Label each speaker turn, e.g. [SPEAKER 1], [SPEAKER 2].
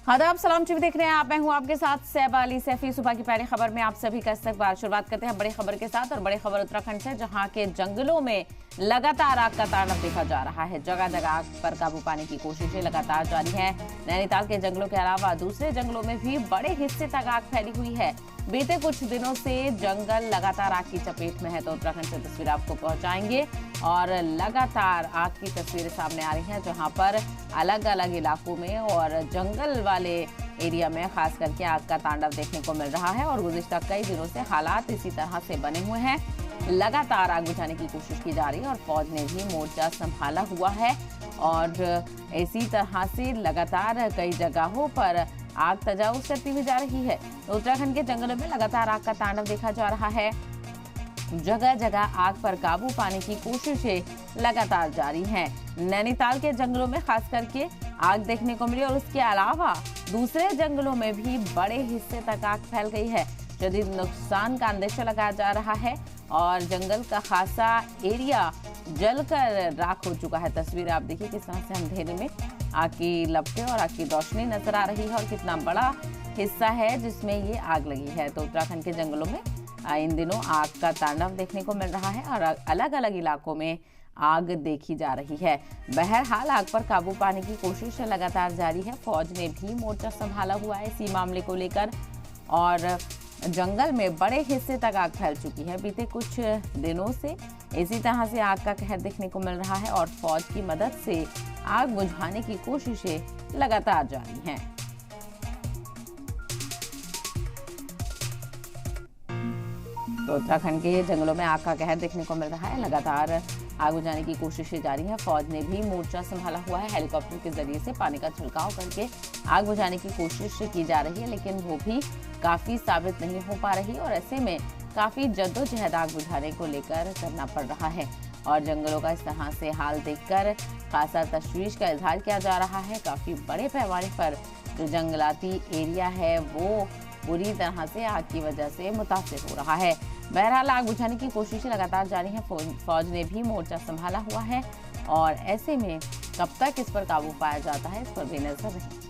[SPEAKER 1] आदाब, सलाम टीवी देख रहे हैं आप। मैं हूं आपके साथ सैबा अली सैफी। सुबह की पहली खबर में आप सभी का इस्तकबाल। शुरुआत करते हैं बड़ी खबर के साथ, और बड़ी खबर उत्तराखंड से, जहां के जंगलों में लगातार आग का तांडव देखा जा रहा है। जगह जगह आग पर काबू पाने की कोशिशें लगातार जारी हैं। नैनीताल के जंगलों के अलावा दूसरे जंगलों में भी बड़े हिस्से तक आग फैली हुई है। बीते कुछ दिनों से जंगल लगातार आग की चपेट में है, तो उत्तराखंड से तस्वीर आपको पहुंचाएंगे। और लगातार आग की तस्वीरें सामने आ रही हैं, जहां पर अलग अलग इलाकों में और जंगल वाले एरिया में खास करके आग का तांडव देखने को मिल रहा है। और गुज़िश्ता कई दिनों से हालात इसी तरह से बने हुए हैं। लगातार आग बुझाने की कोशिश की जा रही है और फौज ने भी मोर्चा संभाला हुआ है। और इसी तरह से लगातार कई जगहों पर आग तजावुज करती हुई जा रही है। तो उत्तराखंड के जंगलों में लगातार आग का तांडव देखा जा रहा है। जगह जगह आग पर काबू पाने की कोशिशें लगातार जारी हैं। नैनीताल के जंगलों में खास करके आग देखने को मिली, और उसके अलावा दूसरे जंगलों में भी बड़े हिस्से तक आग फैल गई है। शदीद नुकसान का अंदेशा लगाया जा रहा है और जंगल का खासा एरिया जलकर राख हो चुका है। तस्वीर आप देखिए किस तरह से अंधेरे में आग की लपटें और आग की रोशनी नजर आ रही है, और कितना बड़ा हिस्सा है जिसमें ये आग लगी है। तो उत्तराखंड के जंगलों में इन दिनों आग का तांडव देखने को मिल रहा है और अलग अलग इलाकों में आग देखी जा रही है। बहरहाल आग पर काबू पाने की कोशिश लगातार जारी है। फौज ने भी मोर्चा संभाला हुआ है इसी मामले को लेकर, और जंगल में बड़े हिस्से तक आग फैल चुकी है। बीते कुछ दिनों से इसी तरह से आग का कहर देखने को मिल रहा है और फौज की मदद से आग बुझाने की कोशिशें लगातार जारी हैं। तो उत्तराखंड के जंगलों में आग का कहर देखने को मिल रहा है। लगातार आग बुझाने की कोशिशें जारी है। फौज ने भी मोर्चा संभाला हुआ है। हेलीकॉप्टर के जरिए से पानी का छिड़काव करके आग बुझाने की कोशिश की जा रही है, लेकिन वो भी काफी साबित नहीं हो पा रही, और ऐसे में काफी जद्दोजहद आग बुझाने को लेकर करना पड़ रहा है। और जंगलों का इस तरह से हाल देखकर खासा तशवीश का इजहार किया जा रहा है। काफी बड़े पैमाने पर जो जंगलाती एरिया है वो बुरी तरह से आग की वजह से मुतासिर हो रहा है। बहरहाल आग बुझाने की कोशिशें लगातार जारी हैं। फौज ने भी मोर्चा संभाला हुआ है, और ऐसे में कब तक इस पर काबू पाया जाता है, इस पर भी नजर रही।